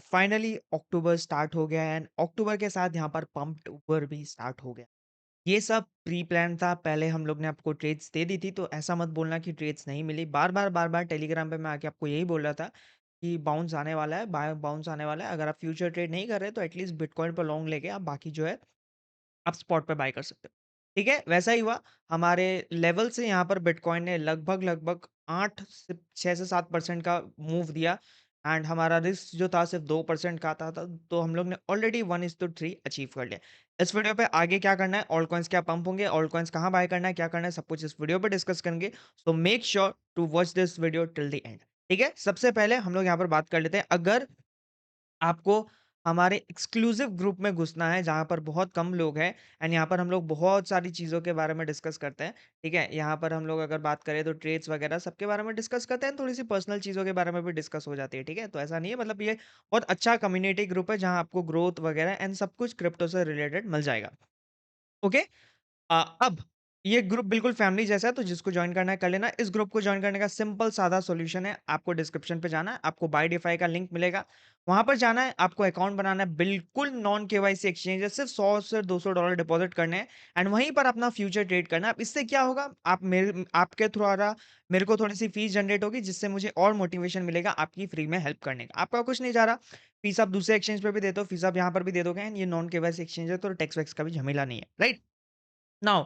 Finally अक्टूबर start हो गया and October के साथ यहाँ पर पंपटूबर भी स्टार्ट हो गया। ये सब प्री प्लान था, पहले हम लोग ने आपको ट्रेड्स दे दी थी, तो ऐसा मत बोलना कि ट्रेड्स नहीं मिली। बार-बार टेलीग्राम पे मैं आके आपको यही बोल रहा था कि बाउंस आने वाला है, बाउंस आने वाला है। अगर आप फ्यूचर ट्रेड नहीं कर रहे, तो एटलीस्ट बिटकॉइन पर लॉन्ग लेके आप बाकी जो है आप स्पॉट पे बाय कर सकते हो। ठीक है? वैसा ही हुआ, हमारे लेवल से यहाँ पर बिटकॉइन ने लगभग 8 से 6 से 7% का मूव दिया एंड हमारा रिस्क जो था सिर्फ 2% का आता था, तो हम लोग ने ऑलरेडी 1:3 अचीव कर लिया। इस वीडियो पे आगे क्या करना है, ऑल्ट कॉइन्स क्या पंप होंगे, ऑल्ट कॉइन्स कहाँ बाय करना है, क्या करना है, सब कुछ इस वीडियो पे डिस्कस करेंगे। So make sure to watch this video till the end. ठीक है? सबसे पहले हम लोग यहाँ पर बात कर लेते हैं, अगर आपको हमारे एक्सक्लूसिव ग्रुप में घुसना है जहाँ पर बहुत कम लोग हैं एंड यहाँ पर हम लोग बहुत सारी चीज़ों के बारे में डिस्कस करते हैं, ठीक है? यहाँ पर हम लोग अगर बात करें तो ट्रेड्स वगैरह सबके बारे में डिस्कस करते हैं, थोड़ी-सी पर्सनल चीज़ों के बारे में भी डिस्कस हो जाती है, ठीक है? तो ऐसा नहीं है, मतलब ये बहुत अच्छा कम्युनिटी ग्रुप है जहाँ आपको ग्रोथ वगैरह एंड सब कुछ क्रिप्टो से रिलेटेड मिल जाएगा। ओके? अब ये ग्रुप बिल्कुल फैमिली जैसा है, तो जिसको जॉइन करना है कर लेना। इस ग्रुप को जॉइन करने का सिंपल सादा सॉल्यूशन है, आपको डिस्क्रिप्शन पे जाना है, आपको बाय डिफाई का लिंक मिलेगा, वहां पर जाना है, आपको अकाउंट बनाना है, बिल्कुल नॉन केवाईसी एक्सचेंज है, सिर्फ 100 से $200 डिपॉजिट करने हैं एंड वहीं पर अपना फ्यूचर ट्रेड करना है। अब इससे क्या होगा, आप मेरे आपके थ्रू आ रहा मेरे को थोड़ी सी फीस जनरेट होगी, जिससे मुझे और मोटिवेशन मिलेगा आपकी फ्री में हेल्प करने का। आपका कुछ नहीं जा रहा, फीस आप दूसरे एक्सचेंज पे भी देते हो, फीस आप यहाँ पर भी दे दोगे एंड ये नॉन केवाईसी एक्सचेंज है, तो टैक्स वैक्स का भी झमेला नहीं है, राइट? नाउ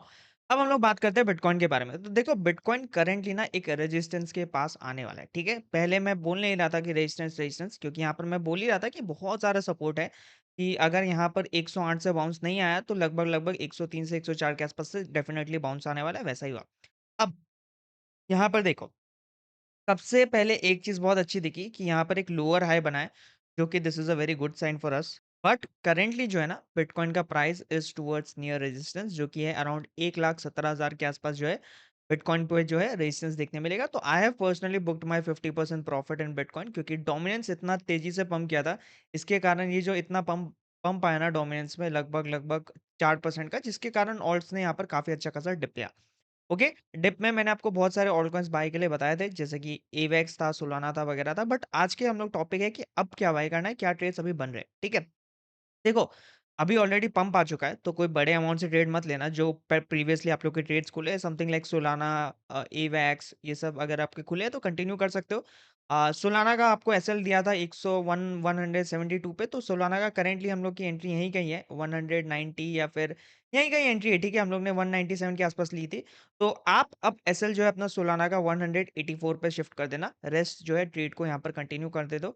अब हम लोग बात करते हैं बिटकॉइन के बारे में। तो देखो, बिटकॉइन करंटली ना एक रेजिस्टेंस के पास आने वाला है, ठीक है? पहले मैं बोल नहीं रहा था कि रेजिस्टेंस, क्योंकि यहाँ पर मैं बोल ही रहा था कि बहुत सारा सपोर्ट है, कि अगर यहाँ पर 108 से बाउंस नहीं आया तो लगभग 103 से 104 के आसपास से डेफिनेटली बाउंस आने वाला है, वैसा ही हुआ। अब यहाँ पर देखो, सबसे पहले एक चीज़ बहुत अच्छी दिखी कि यहाँ पर एक लोअर हाई बना है, जो कि this is a very good sign for us. But currently जो है ना, बिटकॉइन का price is towards near resistance, जो कि है अराउंड 1,17,000 के आसपास जो है, बिटकॉइन पे जो है रेजिस्टेंस देखने मिलेगा। तो I have personally booked my 50% profit in bitcoin, क्योंकि डोमिनेंस इतना तेज़ी से पंप किया था। इसके कारण ये जो इतना पंप पंप आया ना डोमिनेंस में, लगभग 4% का, जिसके कारण ऑल्ट्स ने यहाँ पर काफ़ी अच्छा खासा डिप लिया। ओके, डिप में मैंने आपको बहुत सारे ऑल्ट कॉइन्स बाय के लिए बताए थे, जैसे कि एवेक्स था, सोलाना था, वगैरह था। बट आज के हम लोग टॉपिक है कि अब क्या बाय करना है, क्या ट्रेड्स अभी बन रहे हैं, ठीक है? देखो, अभी ऑलरेडी पंप आ चुका है, तो कोई बड़े अमाउंट से ट्रेड मत लेना। जो प्रीवियसली आप लोग के ट्रेड्स खुले हैं, समथिंग लाइक सोलाना, एवेक्स, ये सब अगर आपके खुले हैं तो कंटिन्यू कर सकते हो। सोलाना का आपको एसएल दिया था 101 172 पे, तो सोलाना का करेंटली हम लोग की एंट्री यहीं कहीं है, 190 या फिर यहीं कहीं एंट्री है, ठीक है? हम लोग ने 197 के आसपास ली थी। तो आप अब एसएल जो है अपना सोलाना का 184 पे शिफ्ट कर देना, रेस्ट जो है ट्रेड को यहाँ पर कंटिन्यू कर दे दो।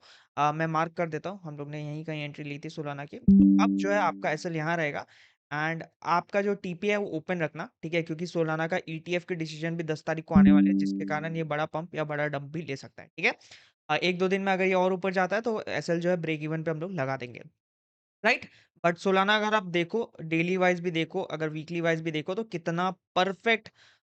मैं मार्क कर देता हूँ, हम लोग ने यहीं कहीं एंट्री ली थी सोलाना की। अब जो है आपका एसएल यहाँ रहेगा एंड आपका जो टीपी है वो ओपन रखना, ठीक है? क्योंकि सोलाना का ईटीएफ के डिसीजन भी 10 तारीख को आने वाले हैं, जिसके कारण ये बड़ा पंप या बड़ा डंप भी ले सकता है, ठीक है? 1-2 दिन में अगर ये और ऊपर जाता है तो एसएल जो है ब्रेक इवन पे हम लोग लगा देंगे। राइट? बट सोलाना अगर आप देखो, डेली वाइज़ भी देखो, अगर वीकली वाइज़ भी देखो, तो कितना परफेक्ट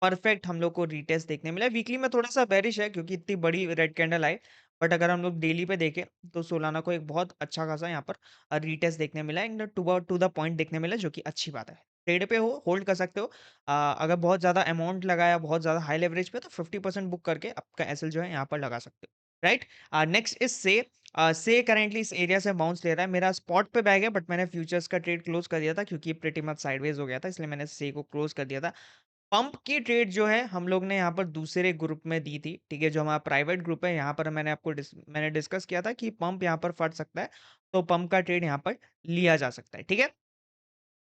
परफेक्ट हम लोग को रीटेस्ट देखने मिला है। वीकली में थोड़ा-सा बेयरिश है, क्योंकि इतनी बड़ी रेड कैंडल आई। बट अगर हम लोग डेली पे देखें, तो सोलाना को एक बहुत अच्छा खासा यहाँ पर रीटेस्ट देखने मिला है एंड टू द पॉइंट देखने मिला है, जो कि अच्छी बात है। ट्रेड पे हो, होल्ड कर सकते हो। अगर बहुत ज़्यादा अमाउंट लगाया, बहुत ज़्यादा हाई लेवरेज पे, तो 50% बुक करके आपका एसएल जो है यहाँ पर लगा सकते हो। राइट? नेक्स्ट इज़ से। से करंटली इस एरिया से बाउंस ले रहा है। मेरा स्पॉट पे बैग है, बट मैंने फ्यूचर्स का ट्रेड क्लोज़ कर दिया था, क्योंकि प्रीटी मच साइडवेज़ हो गया था, इसलिए मैंने से को क्लोज़ कर दिया था। पंप की ट्रेड जो है हम लोग ने यहाँ पर दूसरे ग्रुप में दी थी, ठीक है? जो हमारा प्राइवेट ग्रुप है, यहाँ पर मैंने डिस्कस किया था कि पंप यहाँ पर फट सकता है, तो पंप का ट्रेड यहाँ पर लिया जा सकता है, ठीक है?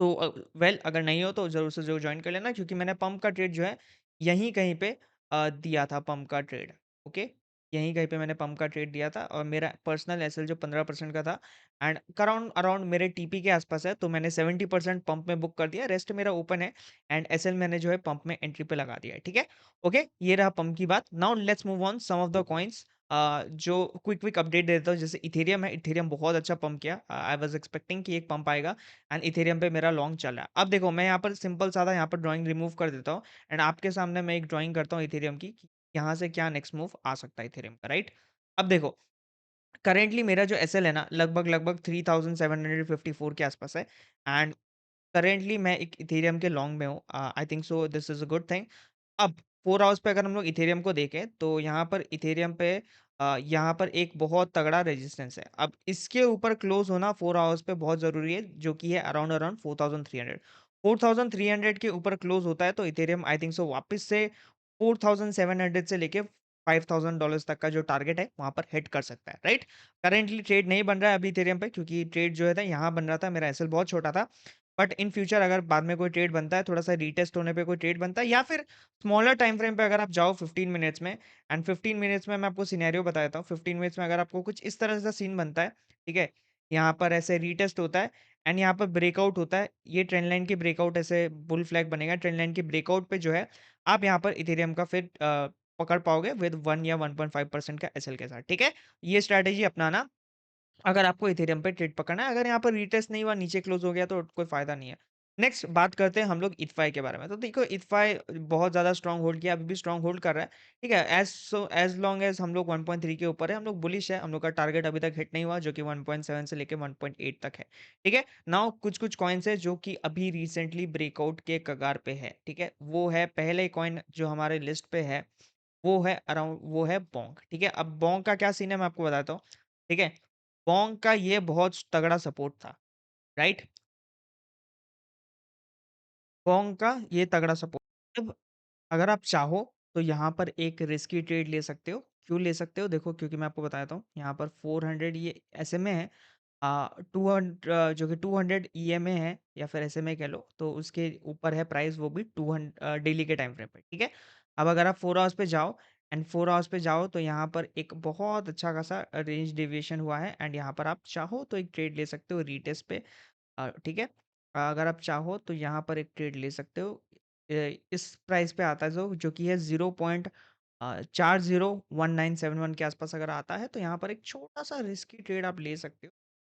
तो वेल, अगर नहीं हो तो ज़रूर से ज़रूर जॉइन कर लेना, क्योंकि मैंने पंप का ट्रेड जो है यहीं कहीं पे दिया था पंप का ट्रेड। ओके? यहीं कहीं पे मैंने पंप का ट्रेड दिया था और मेरा पर्सनल एसएल जो 15% का था एंड अराउंड अराउंड मेरे टीपी के आसपास है, तो मैंने 70% पंप में बुक कर दिया, रेस्ट मेरा ओपन है एंड एसएल मैंने जो है पंप में एंट्री पे लगा दिया है, ठीक है? ओके? ये रहा पंप की बात। Now let's move on some of the coins, जो क्विक क्विक अपडेट दे देता हूँ। जैसे इथेरियम है, इथेरियम बहुत अच्छा पंप किया। आई वाज़ एक्सपेक्टिंग कि एक पंप आएगा एंड इथेरियम पे मेरा लॉन्ग चल रहा है। अब देखो, मैं यहाँ पर सिंपल सादा यहाँ पर ड्राइंग रिमूव कर देता हूँ एंड आपके सामने मैं एक ड्राइंग करता हूँ इथेरियम की, कि यहाँ से क्या नेक्स्ट मूव आ सकता है इथेरियम का, राइट? अब देखो, करेंटली मेरा जो एसएल है ना, लगभग 3754 के आसपास है एंड करेंटली मैं एक इथेरियम के लॉन्ग में हूँ। आई think so this is a good thing. अब 4 आवर्स पे अगर हम लोग इथेरियम को देखें तो यहाँ पर इथेरियम पे यहाँ पर एक बहुत तगड़ा रेजिस्टेंस है। अब इसके ऊपर क्लोज़ होना 4 आवर्स पे बहुत ज़रूरी है जो कि है अराउंड अराउंड 4300। 4300 के ऊपर क्लोज़ होता है तो इथेरियम आई थिंक सो वापस से 4700 से लेके $5000 तक का जो टारगेट है वहाँ पर हिट कर सकता है, राइट? करंटली ट्रेड नहीं बन रहा है अभी इथेरियम पे क्योंकि ट्रेड जो है था यहाँ बन रहा था, मेरा एसएल बहुत छोटा था। बट इन फ्यूचर अगर बाद में कोई ट्रेड बनता है, थोड़ा-सा रीटेस्ट होने पे कोई ट्रेड बनता है या फिर स्मॉलर टाइम फ्रेम पे अगर आप जाओ 15 मिनट्स में एंड 15 मिनट्स में मैं आपको सिनेरियो बता देता हूँ। 15 मिनट्स में अगर आपको कुछ इस तरह का सीन बनता है, ठीक है? यहाँ पर ऐसे रीटेस्ट होता है एंड यहाँ पर ब्रेकआउट होता है। ये ट्रेंड लाइन की ब्रेकआउट ऐसे बुल फ्लैग बनेगा। ट्रेंड लाइन की ब्रेकआउट पे जो है, आप यहाँ पर इथेरियम का फिर पकड़ पाओगे विद 1 या 1.5% का एसएल के साथ, ठीक है? ये स्ट्रैटेजी अपनाना अगर आपको इथेरियम पे ट्रेड पकड़ना है, अगर यहाँ पर रीटेस्ट नहीं हुआ, नीचे क्लोज़ हो गया तो कोई फ़ायदा नहीं है। नेक्स्ट बात करते हैं हम लोग इथफाई के बारे में। तो देखो इथफाई बहुत ज़्यादा स्ट्रॉन्ग होल्ड किया, अभी भी स्ट्रॉन्ग होल्ड कर रहा है, ठीक है? एज़ लॉन्ग एज़ हम लोग 1.3 के ऊपर है, हम लोग बुलिश है, हम लोग का टारगेट अभी तक हिट नहीं हुआ जो कि 1.7 से लेके 1.8 तक है, ठीक है? नाउ कुछ-कुछ कॉइन्स है जो कि अभी रिसेंटली ब्रेकआउट के कगार पे है, ठीक है? वो है पहले कॉइन जो हमारे लिस्ट पे है, वो है बोंग, ठीक है? अब बोंग का क्या सीन है मैं आपको बताता हूँ, ठीक है? पोंग का ये बहुत तगड़ा सपोर्ट था, राइट? पोंग का ये तगड़ा सपोर्ट अब अगर आप चाहो तो यहाँ पर एक रिस्की ट्रेड ले सकते हो। क्यों ले सकते हो? देखो क्योंकि मैं आपको बताता हूँ, यहाँ पर 400 ये एसएमए है जो कि 200 ईएमए है या फिर एसएमए कह लो, तो उसके ऊपर है प्राइस वो भी डेली के टाइम फ्रेम पे, ठीक है? अब अगर आप 4 आवर्स पे जाओ एंड 4 आवर्स पे जाओ तो यहाँ पर एक बहुत अच्छा खासा रेंज डेविएशन हुआ है एंड यहाँ पर आप चाहो तो एक ट्रेड ले सकते हो रीटेस्ट पे ठीक है? अगर आप चाहो तो यहाँ पर एक ट्रेड ले सकते हो। इस प्राइस पे आता है जो कि है 401971 के आसपास अगर आता है तो यहाँ पर एक छोटा-सा रिस्की ट्रेड आप ले सकते हो,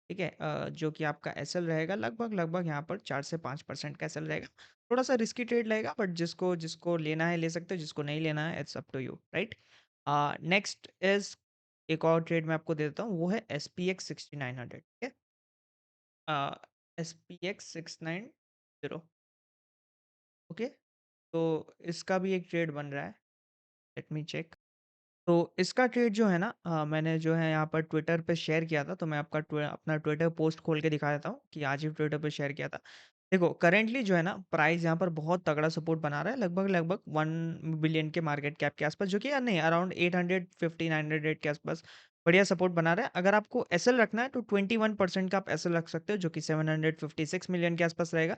ठीक है? जो कि आपका एसएल रहेगा लगभग यहाँ पर 4 से 5% का एसएल रहेगा। थोड़ा-सा रिस्की ट्रेड रहेगा बट जिसको जिसको लेना है ले सकते हो, जिसको नहीं लेना है it's up to you, right? Next is एक और ट्रेड मैं आपको दे देता हूँ, वो है एसपीएक्स 6900 ठीक है? अ, एसपीएक्स 690 ओके? तो इसका भी एक ट्रेड बन रहा है, लेट मी चेक। तो इसका ट्रेड जो है ना मैंने जो है यहाँ पर ट्विटर पे शेयर किया था, तो मैं अपना ट्विटर पोस्ट खोल के दिखा देता हूँ कि आज ही ट्विटर पे शेयर किया था। देखो करंटली जो है ना प्राइस यहाँ पर बहुत तगड़ा सपोर्ट बना रहा है, लगभग 1 बिलियन के मार्केट कैप के आसपास, जो कि यार नहीं अराउंड 850-900 के आसपास बढ़िया सपोर्ट बना रहा है। अगर आपको एसएल रखना है तो 21% का आप एसएल रख सकते हो, जो कि 756 मिलियन के आसपास रहेगा।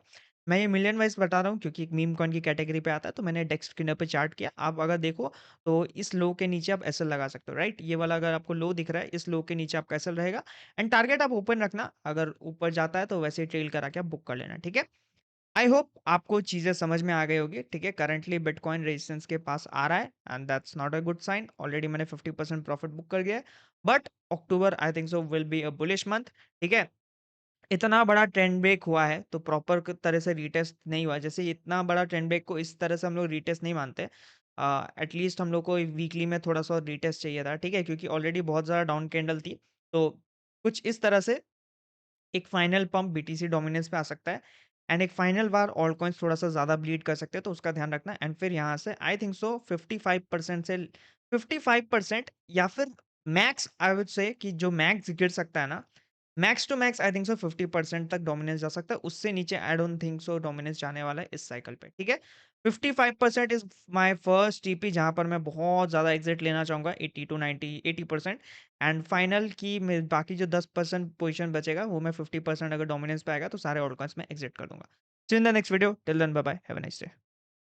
मैं ये मिलियन वाइज़ बता रहा हूँ क्योंकि एक मीम कॉइन की कैटेगरी पे आता है, तो मैंने डेक्स स्क्रीनर पे चार्ट किया। आप अगर देखो तो इस लो के नीचे आप एसएल लगा सकते हो, राइट? ये वाला अगर आपको लो दिख रहा है, इस लो के नीचे आपका एसएल रहेगा एंड टारगेट आप ओपन रखना, अगर ऊपर जाता है तो वैसे ही ट्रेल करा के आप बुक कर लेना, ठीक है? आई होप आपको चीज़ें समझ में आ गई होगी, ठीक है? करंटली बिटकॉइन रेजिस्टेंस के पास आ रहा है and that's not a good sign. Already मैंने 50% प्रॉफिट बुक कर गया है, but October I think so will be a bullish month, ठीक है? इतना बड़ा ट्रेंड ब्रेक हुआ है तो प्रॉपर तरह से रीटेस्ट नहीं हुआ। जैसे इतना बड़ा ट्रेंड ब्रेक को इस तरह से हम लोग रीटेस्ट नहीं मानते। एटलीस्ट हम लोग को वीकली में थोड़ा-सा रीटेस्ट चाहिए था, ठीक है? क्योंकि ऑलरेडी बहुत ज़्यादा डाउन कैंडल थी। तो कुछ इस तरह से एक फाइनल पंप बीटीसी डोमिनेंस पे आ सकता है एंड एक फाइनल बार ऑल कॉइन्स थोड़ा-सा ज़्यादा ब्लीड कर सकते हैं, तो उसका ध्यान रखना एंड फिर यहाँ से आई थिंक सो 55% से 55% या फिर मैक्स आई वुड से कि जो मैक्स गिर सकता है ना, max to max I think so 50% तक डोमिनेंस जा सकता है। उससे नीचे I don't think so dominance जाने वाला है इस साइकिल पे, ठीक है? 55% इज़ माय फर्स्ट टीपी जहाँ पर मैं बहुत ज़्यादा एग्ज़िट लेना चाहूँगा 80 टू 90 80% एंड फाइनल की में बाकी जो 10% पोज़ीशन बचेगा वो मैं 50% अगर डोमिनेंस पे आएगा तो सारे ऑल्ट कॉइन्स में एग्ज़िट कर दूँगा। See you in the next video, till then bye bye, have a nice day.